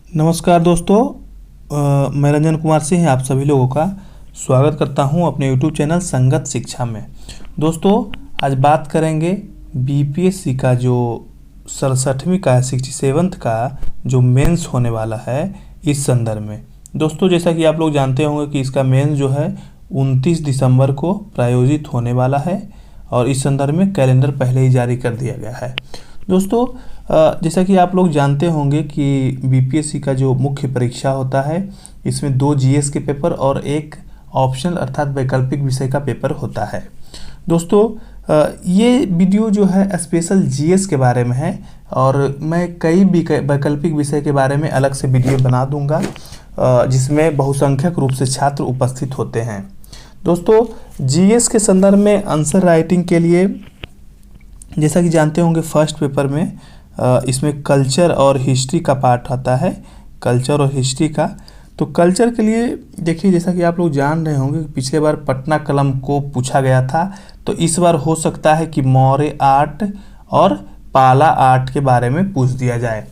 नमस्कार दोस्तों। मैं रंजन कुमार सिंह आप सभी लोगों का स्वागत करता हूं अपने YouTube चैनल संगत शिक्षा में। दोस्तों आज बात करेंगे बीपीएससी का जो 67वीं का 67th का जो मेंस होने वाला है इस संदर्भ में। दोस्तों जैसा कि आप लोग जानते होंगे कि इसका मेंस जो है 29 दिसंबर को प्रायोजित होने वाला है और इस संदर्भ में कैलेंडर पहले ही जारी कर दिया गया है। दोस्तों जैसा कि आप लोग जानते होंगे कि बीपीएससी का जो मुख्य परीक्षा होता है इसमें 2 जीएस के पेपर और एक ऑप्शनल अर्थात वैकल्पिक विषय का पेपर होता है। दोस्तों ये वीडियो जो है स्पेशल जीएस के बारे में है और मैं कई वैकल्पिक विषय के बारे में अलग से वीडियो बना दूंगा जिसमें बहुसंख्यक रूप से छात्र उपस्थित होते हैं। दोस्तों जीएस के संदर्भ में आंसर राइटिंग के लिए जैसा कि जानते होंगे फर्स्ट पेपर में इसमें कल्चर और हिस्ट्री का पार्ट आता है, कल्चर और हिस्ट्री का। तो कल्चर के लिए देखिए जैसा कि आप लोग जान रहे होंगे कि पिछले बार पटना कलम को पूछा गया था, तो इस बार हो सकता है कि मौर्य आर्ट और पाला आर्ट के बारे में पूछ दिया जाए।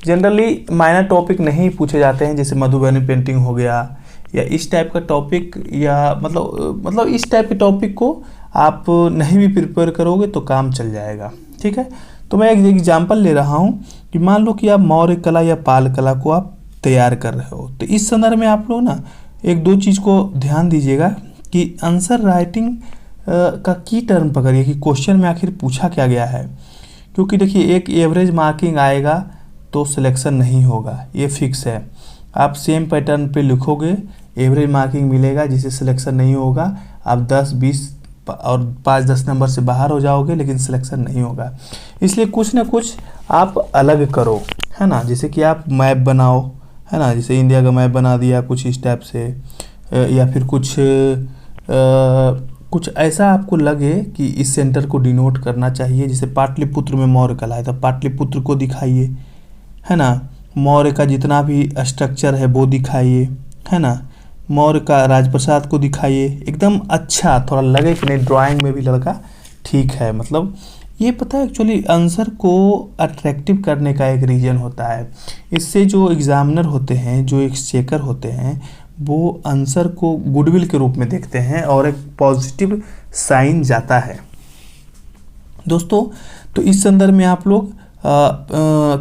जनरली माइनर टॉपिक नहीं पूछे जाते हैं, जैसे मधुबनी पेंटिंग हो गया या इस टाइप का टॉपिक, या मतलब इस टाइप के टॉपिक को आप नहीं भी प्रिपेयर करोगे तो काम चल जाएगा। ठीक है, तो मैं एक एग्जांपल ले रहा हूँ कि मान लो कि आप मौर्य कला या पाल कला को आप तैयार कर रहे हो, तो इस संदर्भ में आप लोग ना एक दो चीज़ को ध्यान दीजिएगा कि आंसर राइटिंग का की टर्म पकड़िए कि क्वेश्चन में आखिर पूछा क्या गया है। क्योंकि देखिए एक एवरेज मार्किंग आएगा तो सिलेक्शन नहीं होगा, ये फिक्स है। आप सेम पैटर्न पे लिखोगे एवरेज मार्किंग मिलेगा जिससे सिलेक्शन नहीं होगा। आप 10, 20 और 5-10 नंबर से बाहर हो जाओगे लेकिन सिलेक्शन नहीं होगा। इसलिए कुछ ना कुछ आप अलग करो, है ना। जैसे कि आप मैप बनाओ, है ना, जैसे इंडिया का मैप बना दिया कुछ इस टाइप से, या फिर कुछ ऐसा आपको लगे कि इस सेंटर को डिनोट करना चाहिए। जैसे पाटलिपुत्र में मौर्य कला है तो पाटलिपुत्र को दिखाइए, है ना। मौर्य का जितना भी स्ट्रक्चर है वो दिखाइए, है ना। मौर्य का राजप्रसाद को दिखाइए, एकदम अच्छा थोड़ा लगे कि नहीं ड्राइंग में भी लड़का ठीक है। मतलब ये पता है एक्चुअली आंसर को अट्रैक्टिव करने का एक रीजन होता है। इससे जो एग्जामिनर होते हैं, जो एक चेकर होते हैं, वो आंसर को गुडविल के रूप में देखते हैं और एक पॉजिटिव साइन जाता है। दोस्तों तो इस संदर्भ में आप लोग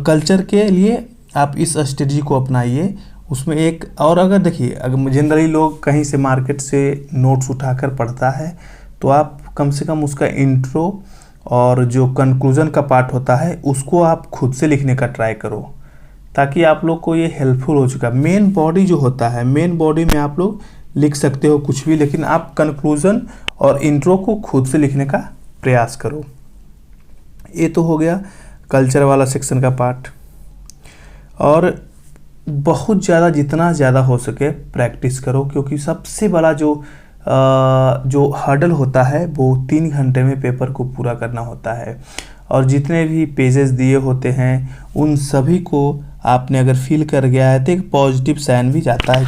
कल्चर के लिए आप इस स्ट्रेटजी को अपनाइए। उसमें एक और अगर देखिए अगर जनरली लोग कहीं से मार्केट से नोट्स उठाकर पढ़ता है तो आप कम से कम उसका इंट्रो और जो कंक्लूजन का पार्ट होता है उसको आप खुद से लिखने का ट्राई करो, ताकि आप लोग को ये हेल्पफुल हो चुका। मेन बॉडी जो होता है, मेन बॉडी में आप लोग लिख सकते हो कुछ भी, लेकिन आप कंक्लूजन और इंट्रो को खुद से लिखने का प्रयास करो। ये तो हो गया कल्चर वाला सेक्शन का पार्ट। और बहुत ज़्यादा जितना ज़्यादा हो सके प्रैक्टिस करो, क्योंकि सबसे बड़ा जो हर्डल होता है वो 3 घंटे में पेपर को पूरा करना होता है। और जितने भी पेजेस दिए होते हैं उन सभी को आपने अगर फिल कर गया है तो एक पॉजिटिव साइन भी जाता है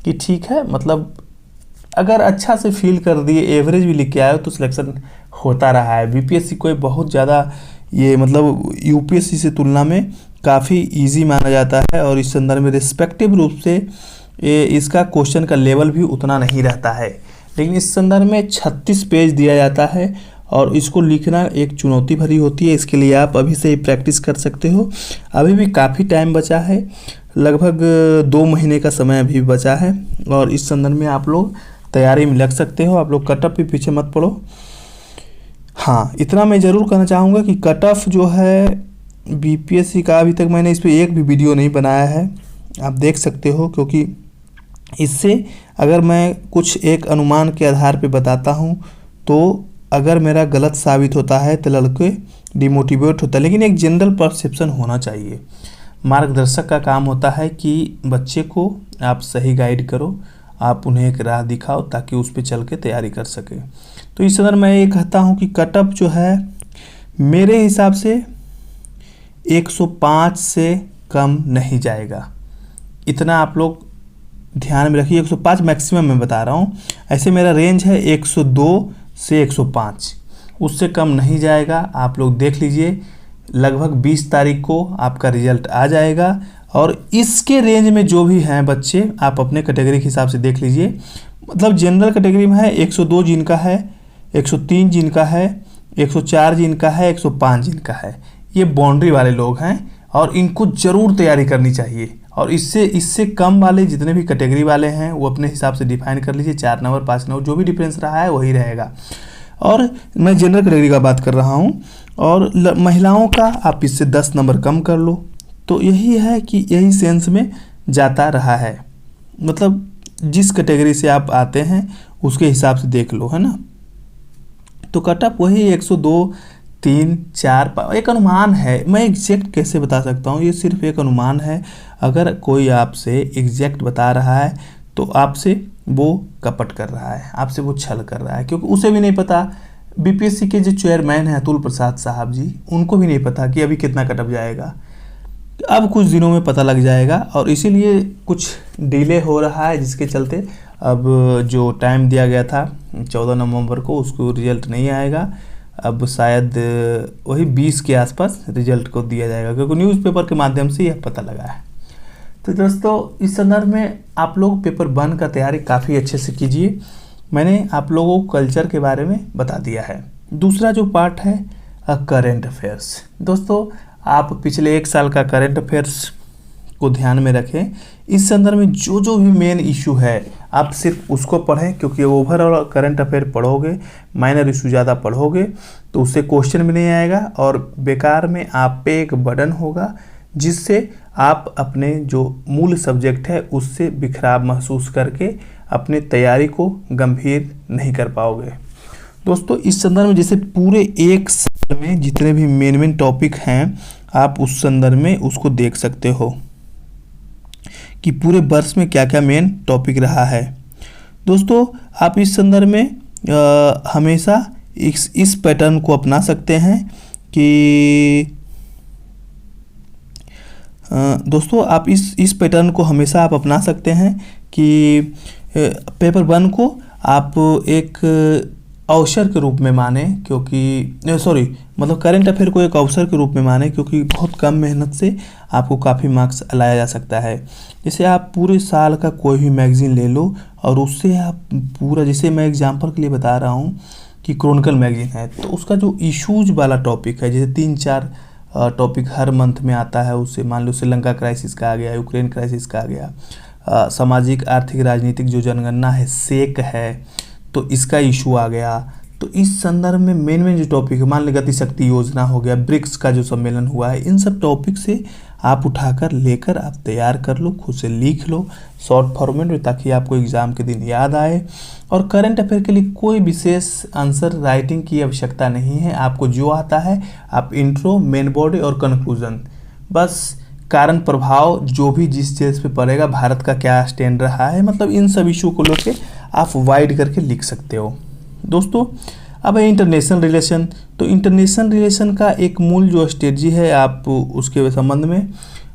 कि ठीक है, मतलब अगर अच्छा से फिल कर दिए, एवरेज भी लिख के आए तो सिलेक्शन होता रहा है। बीपीएससी कोई बहुत ज़्यादा ये मतलब यूपीएससी से तुलना में काफ़ी इजी माना जाता है और इस संदर्भ में रिस्पेक्टिव रूप से इसका क्वेश्चन का लेवल भी उतना नहीं रहता है। लेकिन इस संदर्भ में 36 पेज दिया जाता है और इसको लिखना एक चुनौती भरी होती है। इसके लिए आप अभी से ही प्रैक्टिस कर सकते हो। अभी भी काफ़ी टाइम बचा है, लगभग 2 महीने का समय अभी बचा है और इस संदर्भ में आप लोग तैयारी में लग सकते हो। आप लोग कट ऑफ भी पीछे मत पड़ो। हाँ, इतना मैं ज़रूर कहना चाहूँगा कि कट ऑफ जो है बीपीएससी का अभी तक मैंने इस पर एक भी वीडियो नहीं बनाया है, आप देख सकते हो। क्योंकि इससे अगर मैं कुछ एक अनुमान के आधार पे बताता हूँ तो अगर मेरा गलत साबित होता है तो लड़के डिमोटिवेट होता है। लेकिन एक जनरल परसेप्शन होना चाहिए। मार्गदर्शक का काम होता है कि बच्चे को आप सही गाइड करो, आप उन्हें एक राह दिखाओ ताकि उस पर चल के तैयारी कर सके। तो इस तरह मैं ये कहता हूँ कि कट ऑफ जो है मेरे हिसाब से 105 से कम नहीं जाएगा, इतना आप लोग ध्यान में रखिए। 105 मैक्सिमम मैं बता रहा हूँ, ऐसे मेरा रेंज है 102 से 105, उससे कम नहीं जाएगा। आप लोग देख लीजिए, लगभग 20 तारीख को आपका रिजल्ट आ जाएगा और इसके रेंज में जो भी हैं बच्चे आप अपने कैटेगरी के हिसाब से देख लीजिए। मतलब जनरल कैटेगरी में है 102 जिनका है, 103 जिनका है, 104 जिनका है, 105 जिनका है, ये बाउंड्री वाले लोग हैं और इनको ज़रूर तैयारी करनी चाहिए। और इससे कम वाले जितने भी कैटेगरी वाले हैं वो अपने हिसाब से डिफाइन कर लीजिए, 4 नंबर 5 नंबर जो भी डिफरेंस रहा है वही रहेगा। और मैं जनरल कैटेगरी का बात कर रहा हूँ। और महिलाओं का आप इससे 10 नंबर कम कर लो, तो यही है कि यही सेंस में जाता रहा है। मतलब जिस कैटेगरी से आप आते हैं उसके हिसाब से देख लो, है ना। तो कट ऑफ वही 102, 3, 4 एक अनुमान है, मैं एग्जैक्ट कैसे बता सकता हूँ, ये सिर्फ एक अनुमान है। अगर कोई आपसे एग्जैक्ट बता रहा है तो आपसे वो कपट कर रहा है, आपसे वो छल कर रहा है, क्योंकि उसे भी नहीं पता। बीपीएससी के जो चेयरमैन हैं अतुल प्रसाद साहब जी, उनको भी नहीं पता कि अभी कितना कट ऑफ जाएगा। अब कुछ दिनों में पता लग जाएगा और इसीलिए कुछ डिले हो रहा है, जिसके चलते अब जो टाइम दिया गया था 14 नवंबर को उसको रिजल्ट नहीं आएगा। अब शायद वही 20 के आसपास रिजल्ट को दिया जाएगा, क्योंकि न्यूज़पेपर के माध्यम से यह पता लगा है। तो दोस्तों इस संदर्भ में आप लोग पेपर 1 का तैयारी काफ़ी अच्छे से कीजिए। मैंने आप लोगों को कल्चर के बारे में बता दिया है। दूसरा जो पार्ट है करेंट अफेयर्स। दोस्तों आप पिछले 1 साल का करेंट अफेयर्स को ध्यान में रखें। इस संदर्भ में जो जो भी मेन इशू है आप सिर्फ उसको पढ़ें, क्योंकि ओवरऑल करंट अफेयर पढ़ोगे, माइनर इशू ज़्यादा पढ़ोगे तो उससे क्वेश्चन भी नहीं आएगा और बेकार में आप पे एक बर्डन होगा, जिससे आप अपने जो मूल सब्जेक्ट है उससे बिखराव महसूस करके अपने तैयारी को गंभीर नहीं कर पाओगे। दोस्तों इस संदर्भ में जैसे पूरे 1 साल में जितने भी मेन टॉपिक हैं आप उस संदर्भ में उसको देख सकते हो कि पूरे वर्ष में क्या क्या मेन टॉपिक रहा है। दोस्तों आप इस संदर्भ में हमेशा इस पैटर्न को अपना सकते हैं कि दोस्तों आप इस पैटर्न को हमेशा आप अपना सकते हैं कि पेपर 1 को आप एक अवसर के रूप में माने, क्योंकि मतलब करंट अफेयर को एक अवसर के रूप में माने, क्योंकि बहुत कम मेहनत से आपको काफ़ी मार्क्स लाया जा सकता है। जैसे आप पूरे साल का कोई भी मैगज़ीन ले लो और उससे आप पूरा, जैसे मैं एग्जांपल के लिए बता रहा हूँ कि क्रॉनिकल मैगज़ीन है, तो उसका जो इश्यूज वाला टॉपिक है, जैसे 3-4 टॉपिक हर मंथ में आता है, उससे मान लो श्रीलंका क्राइसिस का आ गया, यूक्रेन क्राइसिस का आ गया, सामाजिक आर्थिक राजनीतिक जो जनगणना है, सेक है, तो इसका इशू आ गया। तो इस संदर्भ में मेन जो टॉपिक है, मान लो गति शक्ति योजना हो गया, ब्रिक्स का जो सम्मेलन हुआ है, इन सब टॉपिक से आप उठाकर लेकर आप तैयार कर लो, खुद से लिख लो शॉर्ट फॉर्मेट में, ताकि आपको एग्ज़ाम के दिन याद आए। और करंट अफेयर के लिए कोई विशेष आंसर राइटिंग की आवश्यकता नहीं है। आपको जो आता है आप इंट्रो, मेन बॉडी और कंक्लूजन, बस कारण प्रभाव जो भी जिस चीज़ पे पड़ेगा, भारत का क्या स्टैंड रहा है, मतलब इन सब इशू को लेके आप वाइड करके लिख सकते हो। दोस्तों अब है इंटरनेशनल रिलेशन। तो इंटरनेशनल रिलेशन का एक मूल जो स्ट्रेटजी है, आप उसके संबंध में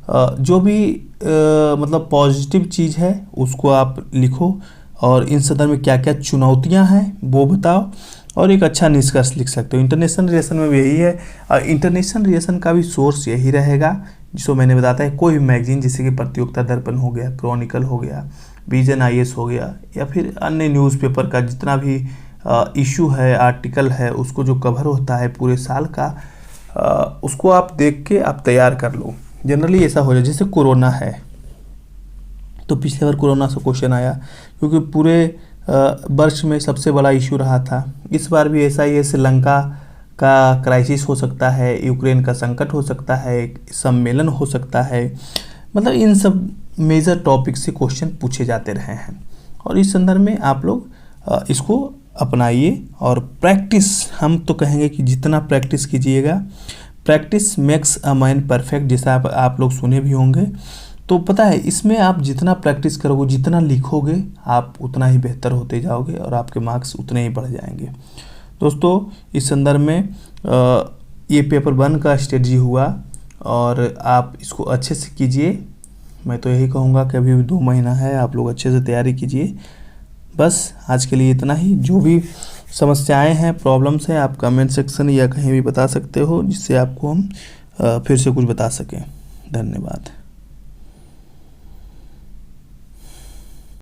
जो भी मतलब पॉजिटिव चीज़ है उसको आप लिखो और इन संदर्भ में क्या क्या चुनौतियां हैं वो बताओ और एक अच्छा निष्कर्ष लिख सकते हो। इंटरनेशनल रिलेशन में भी यही है और इंटरनेशनल रिलेशन का भी सोर्स यही रहेगा, जिसको मैंने बताता है कोई भी मैगजीन जैसे कि प्रतियोगिता दर्पण हो गया, क्रॉनिकल हो गया, विजन IAS हो गया, या फिर अन्य न्यूज़पेपर का जितना भी इशू है, आर्टिकल है, उसको जो कवर होता है पूरे साल का, उसको आप देख के आप तैयार कर लो। जनरली ऐसा हो जाए, जैसे कोरोना है तो पिछले बार कोरोना से क्वेश्चन आया क्योंकि पूरे वर्ष में सबसे बड़ा इशू रहा था। इस बार भी ऐसा ही है, श्रीलंका का क्राइसिस हो सकता है, यूक्रेन का संकट हो सकता है, सम्मेलन हो सकता है, मतलब इन सब मेजर टॉपिक से क्वेश्चन पूछे जाते रहे हैं। और इस संदर्भ में आप लोग इसको अपनाइए और प्रैक्टिस, हम तो कहेंगे कि जितना प्रैक्टिस कीजिएगा, practice makes a man perfect, जैसा आप लोग सुने भी होंगे। तो पता है इसमें आप जितना प्रैक्टिस करोगे, जितना लिखोगे, आप उतना ही बेहतर होते जाओगे और आपके मार्क्स उतने ही बढ़ जाएंगे। दोस्तों इस संदर्भ में ये पेपर 1 का स्ट्रेटजी हुआ और आप इसको अच्छे से कीजिए। मैं तो यही कहूँगा कि अभी 2 महीना है, आप लोग अच्छे से तैयारी कीजिए। बस आज के लिए इतना ही। जो भी समस्याएं हैं, प्रॉब्लम्स हैं, आप कमेंट सेक्शन या कहीं भी बता सकते हो, जिससे आपको हम फिर से कुछ बता सकें। धन्यवाद।